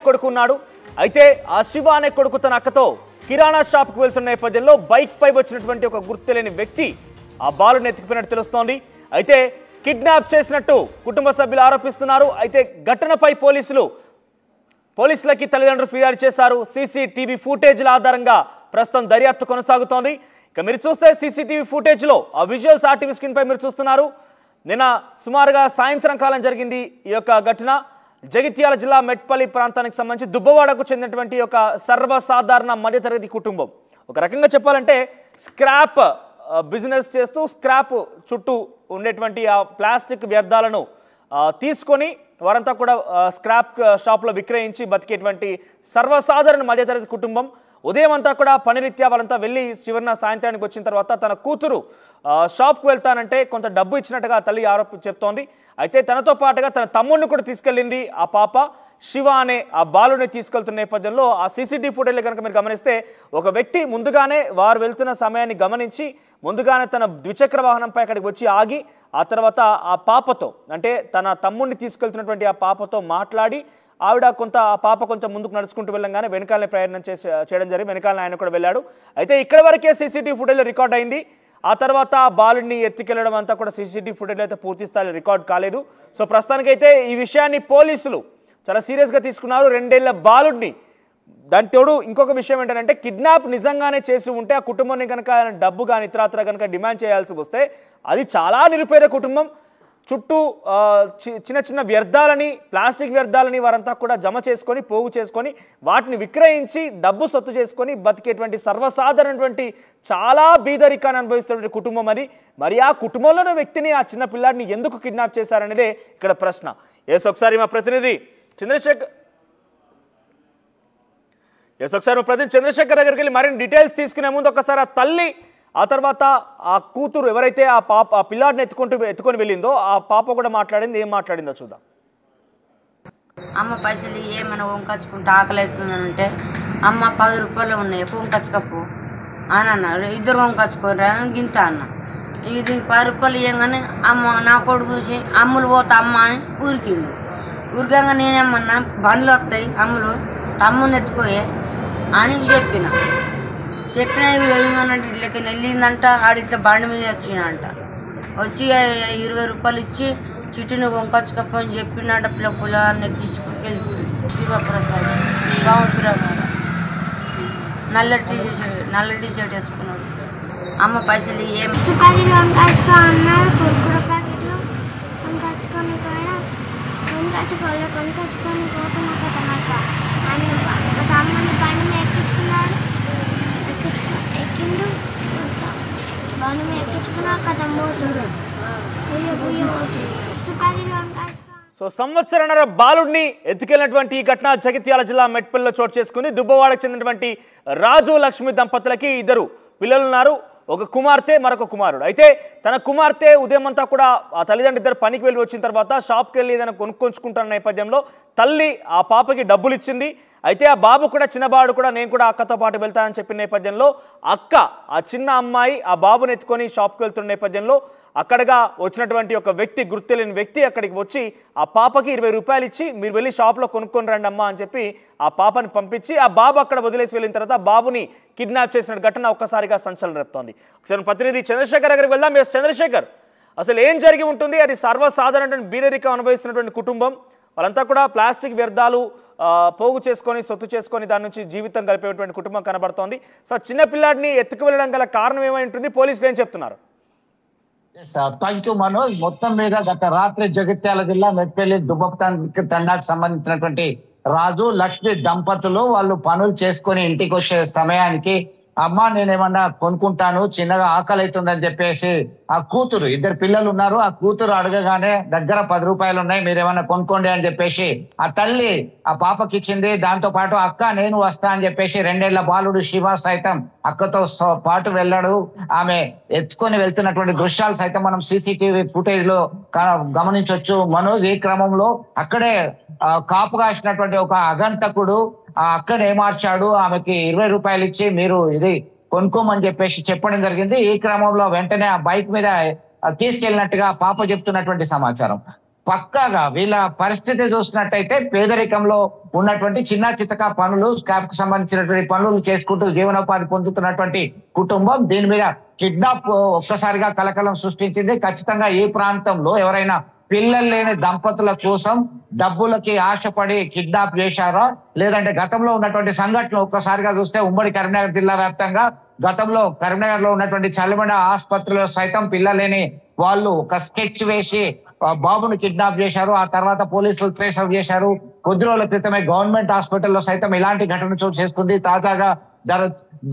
కొడుకున్నాడు. అయితే ఆ శివ అనే కొడుకు తన అక్కతో కిరాణా షాప్కి వెళ్తున్న నేపథ్యంలో బైక్ పై వచ్చినటువంటి ఒక గుర్తులేని వ్యక్తి ఆ బాలుని ఎత్తుకుపోయినట్టు తెలుస్తోంది. అయితే కిడ్నాప్ చేసినట్టు కుటుంబ సభ్యులు ఆరోపిస్తున్నారు. అయితే ఘటనపై పోలీసులకి తల్లిదండ్రులు ఫిర్యాదు చేశారు. సీసీటీవీ ఫుటేజ్ల ఆధారంగా ప్రస్తుతం దర్యాప్తు కొనసాగుతోంది. ఇక మీరు చూస్తే సీసీటీవీ ఫుటేజ్లో ఆ విజువల్స్ ఆర్టీవీ స్క్రీన్ పై మీరు చూస్తున్నారు. నిన్న సుమారుగా సాయంత్రం కాలం జరిగింది ఈ యొక్క ఘటన. జగిత్యాల జిల్లా మెట్పల్లి ప్రాంతానికి సంబంధించి దుబ్బవాడకు చెందినటువంటి ఒక సర్వసాధారణ మధ్యతరగతి కుటుంబం. ఒక రకంగా చెప్పాలంటే స్క్రాప్ బిజినెస్ చేస్తూ స్క్రాప్ చుట్టూ ఉండేటువంటి ఆ ప్లాస్టిక్ వ్యర్థాలను తీసుకొని వారంతా కూడా స్క్రాప్ షాప్లో విక్రయించి బతికేటువంటి సర్వసాధారణ మధ్యతరగతి కుటుంబం. ఉదయం అంతా కూడా పనిరీత్యా వాళ్ళంతా వెళ్ళి చివరిన సాయంత్రానికి వచ్చిన తర్వాత తన కూతురు షాప్కి వెళ్తానంటే కొంత డబ్బు ఇచ్చినట్టుగా తల్లి చెప్తోంది. అయితే తనతో పాటుగా తన తమ్ముడిని కూడా తీసుకెళ్ళింది ఆ పాప. శివ అనే ఆ బాలుని తీసుకెళ్తున్న నేపథ్యంలో ఆ సీసీటీవీ ఫుటేజ్లో కనుక మీరు గమనిస్తే ఒక వ్యక్తి ముందుగానే వారు వెళ్తున్న సమయాన్ని గమనించి ముందుగానే తన ద్విచక్ర వాహనంపై అక్కడికి వచ్చి ఆగి ఆ తర్వాత ఆ పాపతో అంటే తన తమ్ముడిని తీసుకెళ్తున్నటువంటి ఆ పాపతో మాట్లాడి ఆ పాప కొంచెం ముందుకు నడుచుకుంటూ వెళ్ళంగానే వెనకాలనే ప్రయాణం చేయడం జరిగి వెనకాలనే ఆయన కూడా వెళ్ళాడు. అయితే ఇక్కడ వరకే సీసీటీవీ ఫుటేజ్లో రికార్డ్ అయింది. ఆ తర్వాత బాలుడిని ఎత్తుకెళ్లడం అంతా కూడా సీసీటీవీ ఫుటేజ్లో అయితే పూర్తి స్థాయిలో రికార్డ్ కాలేదు. సో ప్రస్తుతానికైతే ఈ విషయాన్ని పోలీసులు చాలా సీరియస్గా తీసుకున్నారు. 2 ఏళ్ల బాలుడిని. దాని తోడు ఇంకొక విషయం ఏంటంటే కిడ్నాప్ నిజంగానే చేసి ఉంటే ఆ కుటుంబాన్ని కనుక డబ్బు కానీ ఇతరత్ర కనుక డిమాండ్ చేయాల్సి వస్తే అది చాలా నిరుపేద కుటుంబం. చుట్టూ చిన్న చిన్న వ్యర్థాలని ప్లాస్టిక్ వ్యర్థాలని వారంతా కూడా జమ చేసుకొని పోగు చేసుకొని వాటిని విక్రయించి డబ్బు సొత్తు చేసుకొని బతికేటువంటి సర్వసాధారణటువంటి చాలా బీదరికాన్ని అనుభవిస్తున్నటువంటి కుటుంబం అది. మరి ఆ కుటుంబంలోని వ్యక్తిని ఆ చిన్న పిల్లాడిని ఎందుకు కిడ్నాప్ చేశారనేదే ఇక్కడ ప్రశ్న. ఒకసారి మా ప్రతినిధి చంద్రశేఖర్ దగ్గరికి వెళ్ళి మరిన్ని డీటెయిల్స్ తీసుకునే ముందు ఒకసారి ఆ తల్లి ఆ తర్వాత ఆ కూతురు ఎవరైతే ఆ పిల్లాడిని ఎత్తుకొని వెళ్ళిందో ఆ పాప కూడా మాట్లాడింది. ఏం మాట్లాడిందో చూద్దాం. అమ్మ పైసలు ఏమైనా వంకచ్చుకుంటే ఆకలి అవుతుందనంటే అమ్మ 10 రూపాయలు ఉన్నాయి వంకచ్చుకపో అని అన్నారు. 2 వంకచ్చుకోరా గింత అన్న. ఇది 10 రూపాయలు ఇవ్వగానే అమ్మ నా కొడుకు చూసి అమ్ములు పోతా అమ్మ అని ఊరికిండు. ఊరికంగా నేనేమన్నా బండ్లు వస్తాయి అమ్ములు తమ్ముని ఎత్తుకోయే అని చెప్పిన ఏమనంటే ఇళ్ళకి వెళ్ళిందంట. ఆడితే బండి మీద వచ్చిందంట. వచ్చి 20 రూపాయలు ఇచ్చి చిట్టుని వంకొచ్చుకపోని చెప్పినట్ట పిల్లకులాన్ని ఎక్కించుకుని వెళ్ళిపోయింది. శివప్రసాద్ సంవత్సరం నల్ల టీ షర్ట్ వేసుకున్నాడు. అమ్మ పైసలు ఏమి సో సంవత్సరన్నర బాలుడిని ఎత్తుకెళ్లినటువంటి ఈ ఘటన జగిత్యాల జిల్లా మెట్పల్లిలో చోటు చేసుకుంది. దుబ్బవాడకు చెందినటువంటి రాజు లక్ష్మి దంపతులకి 2 పిల్లలున్నారు. ఒక కుమార్తె మరొక కుమారుడు. అయితే తన కుమార్తె ఉదయం అంతా కూడా ఆ తల్లిదండ్రులు 2 పనికి వెళ్ళి వచ్చిన తర్వాత షాప్కి వెళ్ళి ఏదైనా కొనుక్కొంచుకుంటున్న నేపథ్యంలో తల్లి ఆ పాపకి డబ్బులు ఇచ్చింది. అయితే ఆ బాబు కూడా చిన్నబాడు కూడా నేను కూడా అక్కతో పాటు వెళ్తానని చెప్పిన నేపథ్యంలో అక్క ఆ చిన్న అమ్మాయి ఆ బాబుని ఎత్తుకొని షాప్కి వెళ్తున్న నేపథ్యంలో అక్కడగా వచ్చినటువంటి ఒక వ్యక్తి గుర్తులేని వ్యక్తి అక్కడికి వచ్చి ఆ పాపకి 20 రూపాయలు ఇచ్చి మీరు వెళ్ళి షాప్లో కొనుక్కొని రండి అమ్మా అని చెప్పి ఆ పాపని పంపించి ఆ బాబు అక్కడ వదిలేసి వెళ్ళిన తర్వాత బాబుని కిడ్నాప్ చేసిన ఘటన ఒక్కసారిగా సంచలనం రేపుతోంది. ఒకసారి ప్రతినిధి చంద్రశేఖర్ దగ్గరికి వెళ్దాం. చంద్రశేఖర్, అసలు ఏం జరిగి ఉంటుంది? అది సర్వసాధారణ బీదరికం అనుభవిస్తున్నటువంటి కుటుంబం. వాళ్ళంతా కూడా ప్లాస్టిక్ వ్యర్థాలు పోగు చేసుకొని సొత్తు చేసుకొని దాని నుంచి జీవితం గడిపేటువంటి కుటుంబం కనబడుతోంది. సో చిన్న పిల్లాడిని ఎత్తుకు వెళ్ళడం గల కారణం ఏమై ఉంటుంది? పోలీసులు ఏం చెప్తున్నారు? Thank you Manoj. మొత్తం మీద గత రాత్రి జగిత్యాల జిల్లా మెట్పల్లి దుబ్బప తండాకు సంబంధించినటువంటి రాజు లక్ష్మి దంపతులు వాళ్ళు పనులు చేసుకొని ఇంటికి వచ్చే సమయానికి అమ్మ నేనేమన్నా కొనుక్కుంటాను చిన్నగా ఆకలి అవుతుందని చెప్పేసి ఆ కూతురు 2 పిల్లలు ఉన్నారు. ఆ కూతురు అడగగానే దగ్గర 10 రూపాయలు ఉన్నాయి మీరేమన్నా కొనుక్కోండి అని చెప్పేసి ఆ తల్లి ఆ పాపకి ఇచ్చింది. దాంతో పాటు అక్క నేను వస్తా అని చెప్పేసి 2 ఏళ్ల బాలుడు శివ సైతం అక్కతో పాటు వెళ్ళాడు. ఆమె ఎత్తుకొని వెళ్తున్నటువంటి దృశ్యాలు సైతం మనం సీసీటీవీ ఫుటేజ్ లో గమనించవచ్చు మనోజ్. ఈ క్రమంలో అక్కడే కాపు కాసినటువంటి ఒక అగంతకుడు ఆ అక్కను ఏమార్చాడు. ఆమెకి 20 రూపాయలు ఇచ్చి మీరు ఇది కొనుక్కోమని చెప్పేసి చెప్పడం జరిగింది. ఈ క్రమంలో వెంటనే ఆ బైక్ మీద తీసుకెళ్ళినట్టుగా పాప చెప్తున్నటువంటి సమాచారం. పక్కాగా వీళ్ళ పరిస్థితి చూసినట్టయితే పేదరికంలో ఉన్నటువంటి చిన్న చితక పనులు, స్క్రాప్ కు సంబంధించినటువంటి పనులు చేసుకుంటూ జీవనోపాధి పొందుతున్నటువంటి కుటుంబం. దీని మీద కిడ్నాప్ ఒక్కసారిగా కలకలం సృష్టించింది. ఖచ్చితంగా ఈ ప్రాంతంలో ఎవరైనా పిల్లలు లేని దంపతుల కోసం డబ్బులకి ఆశపడి కిడ్నాప్ చేశారా, లేదంటే గతంలో ఉన్నటువంటి సంఘటనలు ఒక్కసారిగా చూస్తే ఉమ్మడి కరీంనగర్ జిల్లా వ్యాప్తంగా గతంలో కరీంనగర్ లో ఉన్నటువంటి చల్లబండ ఆసుపత్రిలో సైతం పిల్లలు లేని వాళ్ళు ఒక స్కెచ్ వేసి బాబును కిడ్నాప్ చేశారు. ఆ తర్వాత పోలీసులు ట్రేస్ అవుట్ చేశారు. కొద్ది రోజుల క్రితమే గవర్నమెంట్ హాస్పిటల్లో సైతం ఇలాంటి ఘటన చోటు చేసుకుంది. తాజాగా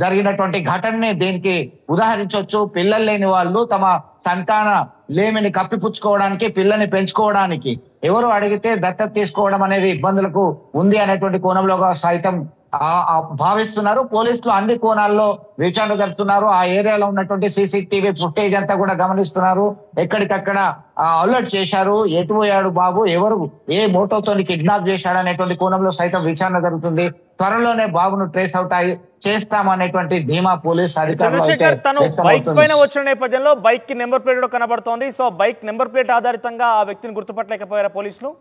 జరిగినటువంటి ఘటనని దీనికి ఉదాహరించవచ్చు. పిల్లలు లేని వాళ్ళు తమ సంతాన లేమిని కప్పిపుచ్చుకోవడానికి, పిల్లని పెంచుకోవడానికి ఎవరు అడిగితే దత్తత తీసుకోవడం అనేది ఇబ్బందులకు ఉంది అనేటువంటి కోణంలో సైతం భావిస్తున్నారు. పోలీసులు అన్ని కోణాల్లో విచారణ జరుపుతున్నారు. ఆ ఏరియాలో ఉన్నటువంటి సీసీటీవీ ఫుటేజ్ అంతా కూడా గమనిస్తున్నారు. ఎక్కడికక్కడ అలర్ట్ చేశారు. ఎటు పోయాడు బాబు, ఎవరు ఏ మోటోతో కిడ్నాప్ చేశాడు అనేటువంటి కోణంలో సైతం విచారణ జరుగుతుంది. త్వరలోనే బాబును ట్రేస్ అవుట్ చేస్తామనేటువంటి ధీమా పోలీస్ చంద్రశేఖర్ తను బైక్ పైన వచ్చిన నేపథ్యంలో బైక్ కి నెంబర్ ప్లేట్ కూడా కనబడుతోంది. సో బైక్ నెంబర్ ప్లేట్ ఆధారితంగా ఆ వ్యక్తిని గుర్తుపట్టలేకపోయారా పోలీసులు?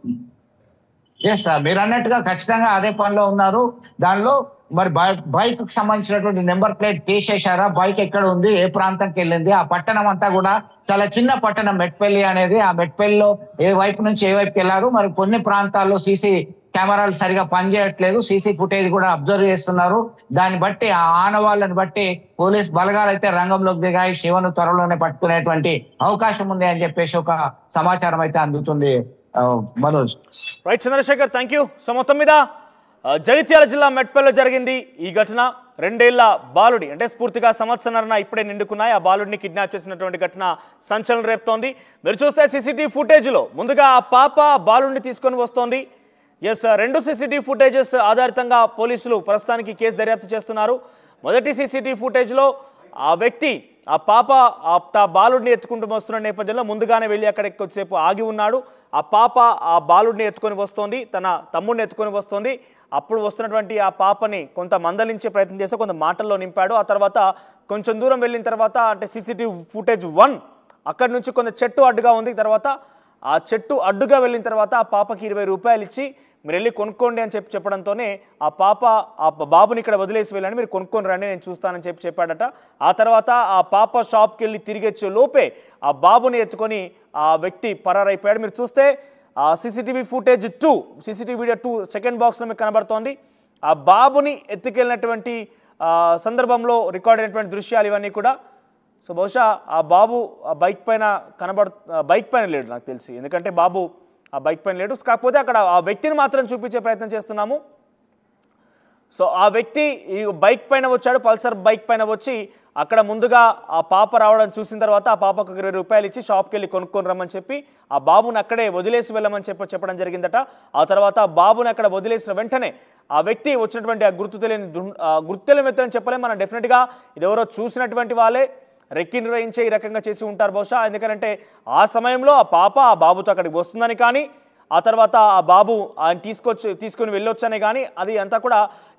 ఎస్ సార్, మీరు అన్నట్టుగా ఖచ్చితంగా అదే పనిలో ఉన్నారు. దానిలో మరి బైక్ కు సంబంధించినటువంటి నెంబర్ ప్లేట్ తీసేశారా, బైక్ ఎక్కడ ఉంది, ఏ ప్రాంతంకి వెళ్ళింది, ఆ పట్టణం అంతా కూడా చాలా చిన్న పట్టణం మెట్పల్లి అనేది. ఆ మెట్పల్లిలో ఏ వైపు నుంచి ఏ వైపుకి వెళ్ళారు, మరి కొన్ని ప్రాంతాల్లో సీసీ కెమెరాలు సరిగా పనిచేయట్లేదు. సీసీ ఫుటేజ్ కూడా అబ్జర్వ్ చేస్తున్నారు. దాన్ని బట్టి ఆ ఆనవాళ్ళని బట్టి పోలీస్ బలగాలు అయితే రంగంలోకి దిగాయి. శివను త్వరలోనే పట్టుకునేటువంటి అవకాశం ఉంది అని చెప్పేసి ఒక సమాచారం అయితే అందుతుంది. Manoj. Right Chandrashekar, thank you. So మొత్తం మీద జగిత్యాల జిల్లా మెట్పల్లిలో జరిగింది ఈ ఘటన. 2 ఏళ్ల బాలుడి అంటే స్ఫూర్తిగా సంవత్సరాల ఇప్పుడే నిండుకున్నాయి. ఆ బాలుడిని కిడ్నాప్ చేసినటువంటి ఘటన సంచలనం రేపుతోంది. మీరు చూస్తే సీసీటీవీ ఫుటేజ్లో ముందుగా ఆ పాప బాలుడిని తీసుకొని వస్తోంది. ఎస్, 2 సీసీటీవీ ఫుటేజెస్ ఆధారితంగా పోలీసులు ప్రస్తుతానికి కేసు దర్యాప్తు చేస్తున్నారు. మొదటి సీసీటీవీ ఫుటేజ్లో ఆ వ్యక్తి ఆ పాప ఆ బాలుడిని ఎత్తుకుంటూ వస్తున్న నేపథ్యంలో ముందుగానే వెళ్ళి అక్కడికి కొద్దిసేపు ఆగి ఉన్నాడు. ఆ పాప ఆ బాలుడిని ఎత్తుకొని వస్తోంది, తన తమ్ముడిని ఎత్తుకొని వస్తోంది. అప్పుడు వస్తున్నటువంటి ఆ పాపని కొంత మందలించే ప్రయత్నం చేసి కొంత మాటల్లో నింపాడు. ఆ తర్వాత కొంచెం దూరం వెళ్ళిన తర్వాత అంటే సీసీటీవీ ఫుటేజ్ 1 అక్కడి నుంచి కొంత చెట్టు అడ్డుగా ఉంది. తర్వాత ఆ చెట్టు అడ్డుగా వెళ్ళిన తర్వాత ఆ పాపకి 20 రూపాయలు ఇచ్చి మీరు వెళ్ళి కొనుక్కోండి అని చెప్పడంతోనే ఆ పాప ఆ బాబుని ఇక్కడ వదిలేసి వెళ్ళండి, మీరు కొనుక్కొని రండి, నేను చూస్తానని చెప్పాడట. ఆ తర్వాత ఆ పాప షాప్కి వెళ్ళి తిరిగి వచ్చే లోపే ఆ బాబుని ఎత్తుకొని ఆ వ్యక్తి పరారైపోయాడు. మీరు చూస్తే ఆ CCTV footage 2 CCTV video 2 second బాక్స్లో మీకు కనబడుతోంది. ఆ బాబుని ఎత్తుకెళ్ళినటువంటి సందర్భంలో రికార్డ్ అయినటువంటి దృశ్యాలు ఇవన్నీ కూడా. సో బహుశా ఆ బాబు ఆ బైక్ పైన లేడు నాకు తెలిసి, ఎందుకంటే బాబు ఆ బైక్ పైన లేడు. కాకపోతే అక్కడ ఆ వ్యక్తిని మాత్రం చూపించే ప్రయత్నం చేస్తున్నాము. సో ఆ వ్యక్తి ఈ బైక్ పైన వచ్చాడు, పల్సర్ బైక్ పైన వచ్చి అక్కడ ముందుగా ఆ పాప రావడం చూసిన తర్వాత ఆ పాపకు 20 రూపాయలు ఇచ్చి షాప్కి వెళ్ళి కొనుక్కొని రమ్మని చెప్పి ఆ బాబుని అక్కడే వదిలేసి వెళ్ళమని చెప్పడం జరిగిందట. ఆ తర్వాత ఆ బాబుని అక్కడ వదిలేసిన వెంటనే ఆ వ్యక్తి వచ్చినటువంటి ఆ గుర్తు తెలియని వ్యక్తి అని చెప్పలేం మనం. డెఫినెట్గా ఇది ఎవరో చూసినటువంటి వాళ్ళే రెక్కి నిర్వహించే ఈ రకంగా చేసి ఉంటారు బహుశా. ఎందుకంటే ఆ సమయంలో ఆ పాప ఆ బాబుతో అక్కడికి వస్తుందని కానీ ఆ తర్వాత ఆ బాబు ఆయన తీసుకొని వెళ్ళొచ్చనే కానీ అది అంతా కూడా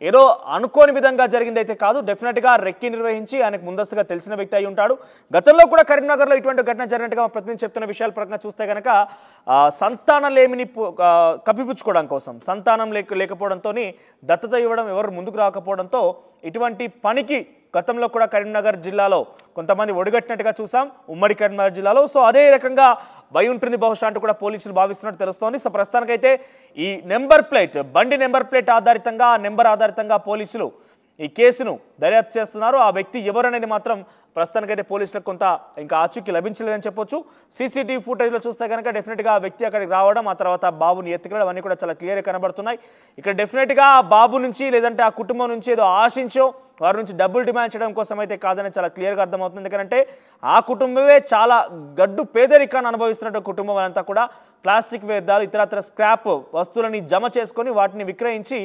ఏదో అనుకోని విధంగా జరిగిందైతే కాదు. డెఫినెట్గా రెక్కి నిర్వహించి ఆయనకు ముందస్తుగా తెలిసిన వ్యక్తి అయి ఉంటాడు. గతంలో కూడా కరీంనగర్లో ఇటువంటి ఘటన జరిగినట్టుగా ప్రతినిధి చెప్తున్న విషయాల ప్రకారం చూస్తే కనుక సంతానం లేమిని కప్పిపుచ్చుకోవడం కోసం సంతానం లేకపోవడంతో దత్తత ఇవ్వడం ఎవరు ముందుకు రాకపోవడంతో ఇటువంటి పనికి గతంలో కూడా కరీంనగర్ జిల్లాలో కొంతమంది ఒడిగట్టినట్టుగా చూసాం, ఉమ్మడి కరీంనగర్ జిల్లాలో. సో అదే రకంగా భయం ఉంటుంది బహుశా అంటూ కూడా పోలీసులు భావిస్తున్నట్టు తెలుస్తోంది. సో ప్రస్తుతానికైతే ఈ బండి నెంబర్ ప్లేట్ ఆధారితంగా నెంబర్ ఆధారితంగా పోలీసులు ఈ కేసును దర్యాప్తు చేస్తున్నారు. ఆ వ్యక్తి ఎవరనేది మాత్రం ప్రస్తుతానికైతే పోలీసులకు కొంత ఇంకా ఆచూకీ లభించలేదని చెప్పొచ్చు. సీసీటీవీ ఫుటేజ్లో చూస్తే కనుక డెఫినెట్గా ఆ వ్యక్తి అక్కడికి రావడం, ఆ తర్వాత బాబుని ఎత్తుకెళ్ళడం అన్నీ కూడా చాలా క్లియర్గా కనబడుతున్నాయి. ఇక్కడ డెఫినెట్గా ఆ బాబు నుంచి లేదంటే ఆ కుటుంబం నుంచి ఏదో ఆశించో వారి నుంచి డబ్బులు డిమాండ్ చేయడం కోసం అయితే కాదని చాలా క్లియర్గా అర్థమవుతుంది. ఎందుకంటే ఆ కుటుంబమే చాలా గడ్డు పేదరికాన్ని అనుభవిస్తున్నట్టు కుటుంబం అంతా కూడా ప్లాస్టిక్ వ్యర్థాలు ఇతరత్ర స్క్రాప్ వస్తువులని జమ చేసుకొని వాటిని విక్రయించి